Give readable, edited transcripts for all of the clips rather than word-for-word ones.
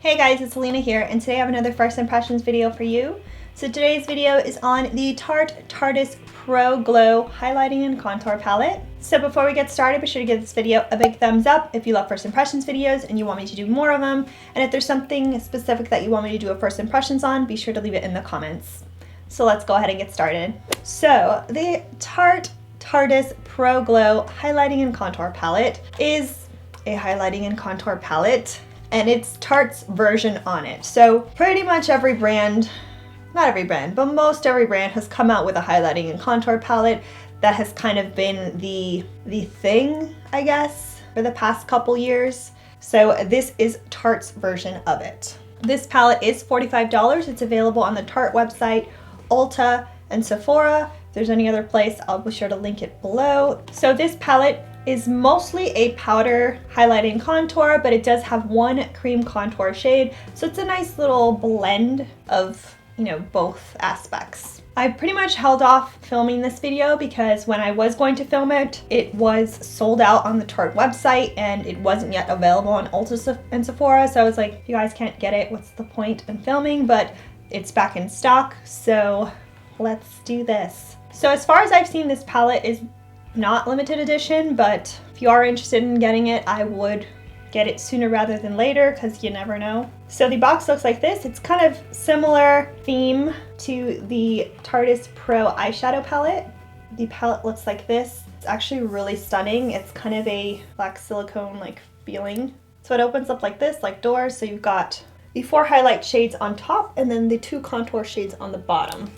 Hey guys, it's Alina here, and today I have another first impressions video for you. So today's video is on the Tarte Tarteist PRO Glow Highlighting and Contour Palette. So before we get started, be sure to give this video a big thumbs up if you love first impressions videos and you want me to do more of them. And if there's something specific that you want me to do a first impressions on, be sure to leave it in the comments. So let's go ahead and get started. So the Tarte Tarteist PRO Glow Highlighting and Contour Palette is a highlighting and contour palette, and it's Tarte's version on it. So pretty much every brand, not every brand, but most every brand has come out with a highlighting and contour palette that has kind of been the thing, I guess, for the past couple years. So this is Tarte's version of it. This palette is $45. It's available on the Tarte website, Ulta, and Sephora. If there's any other place, I'll be sure to link it below. So this palette is mostly a powder highlighting contour, but it does have one cream contour shade. So it's a nice little blend of, both aspects. I pretty much held off filming this video because when I was going to film it, it was sold out on the Tarte website and it wasn't yet available on Ulta and Sephora. So I was like, if you guys can't get it, what's the point in filming? But it's back in stock, so let's do this. So as far as I've seen, this palette is not limited edition, but if you are interested in getting it, I would get it sooner rather than later because you never know. So the box looks like this. It's kind of similar theme to the Tarteist Pro eyeshadow palette. The palette looks like this. It's actually really stunning. It's kind of a black silicone like feeling. So it opens up like this, like doors. So you've got the 4 highlight shades on top and then the 2 contour shades on the bottom.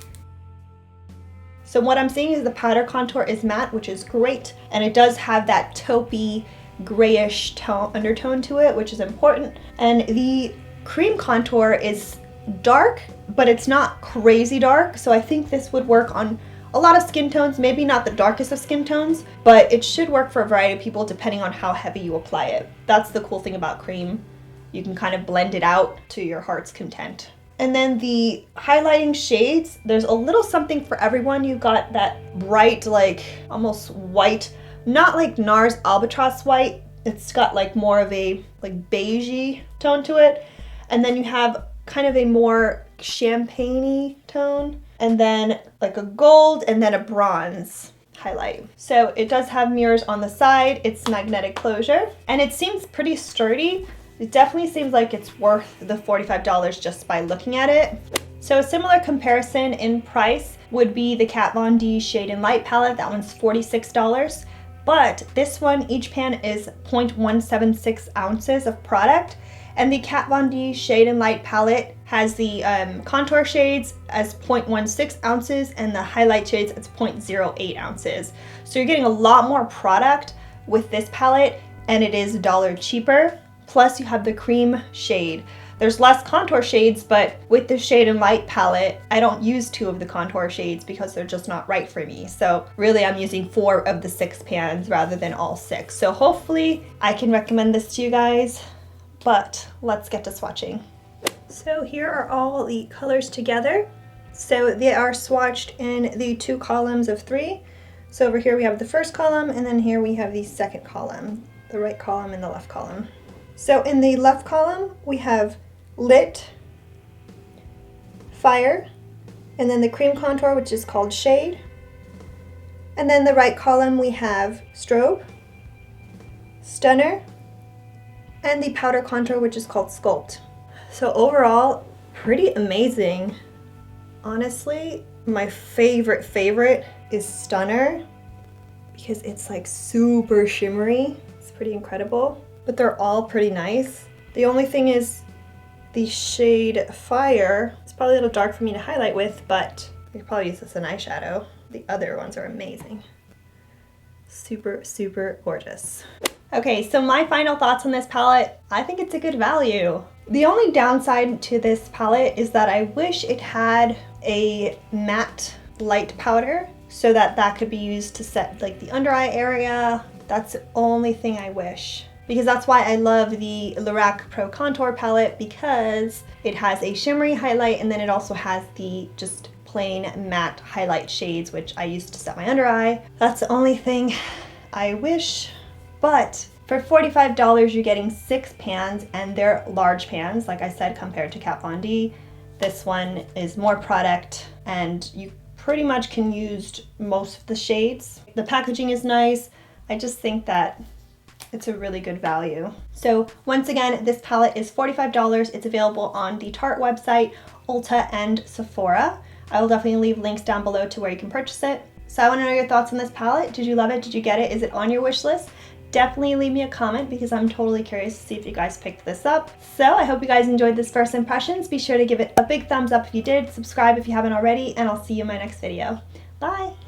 So what I'm seeing is the powder contour is matte, which is great, and it does have that taupey grayish undertone to it, which is important. And the cream contour is dark, but it's not crazy dark, so I think this would work on a lot of skin tones, maybe not the darkest of skin tones, but it should work for a variety of people depending on how heavy you apply it. That's the cool thing about cream. You can kind of blend it out to your heart's content. And then the highlighting shades, there's a little something for everyone. You've got that bright, like almost white, not like NARS Albatross white. It's got like more of a like beigey tone to it. And then you have kind of a more champagne-y tone. And then like a gold and then a bronze highlight. So it does have mirrors on the side. It's magnetic closure. And it seems pretty sturdy. It definitely seems like it's worth the $45 just by looking at it. So a similar comparison in price would be the Kat Von D Shade and Light palette. That one's $46. But this one, each pan is 0.176 ounces of product. And the Kat Von D Shade and Light palette has the contour shades as 0.16 ounces and the highlight shades as 0.08 ounces. So you're getting a lot more product with this palette, and it is $1 cheaper. Plus you have the cream shade. There's less contour shades, but with the Shade and Light palette, I don't use 2 of the contour shades because they're just not right for me. So really I'm using 4 of the 6 pans rather than all 6. So hopefully I can recommend this to you guys, but let's get to swatching. So here are all the colors together. So they are swatched in the 2 columns of 3. So over here we have the first column, and then here we have the second column, the right column and the left column. So in the left column, we have Lit, Fire, and then the cream contour, which is called Shade. And then the right column, we have Strobe, Stunner, and the powder contour, which is called Sculpt. So overall, pretty amazing. Honestly, my favorite is Stunner because it's like super shimmery. It's pretty incredible. But they're all pretty nice. The only thing is the shade Fire. It's probably a little dark for me to highlight with, but I could probably use this as an eyeshadow. The other ones are amazing. Super, super gorgeous. Okay, so my final thoughts on this palette. I think it's a good value. The only downside to this palette is that I wish it had a matte light powder so that could be used to set like the under eye area. That's the only thing I wish. Because that's why I love the Lorac Pro Contour palette, because it has a shimmery highlight and then it also has the just plain matte highlight shades, which I use to set my under eye. That's the only thing I wish, but For $45, you're getting 6 pans, and they're large pans, like I said, compared to Kat Von D. This one is more product, and you pretty much can use most of the shades. The packaging is nice. I just think that it's a really good value. So once again, this palette is $45. It's available on the Tarte website, Ulta, and Sephora. I will definitely leave links down below to where you can purchase it. So I want to know your thoughts on this palette. Did you love it? Did you get it? Is it on your wish list? Definitely leave me a comment because I'm totally curious to see if you guys picked this up. So I hope you guys enjoyed this first impressions. Be sure to give it a big thumbs up if you did, subscribe if you haven't already, and I'll see you in my next video. Bye!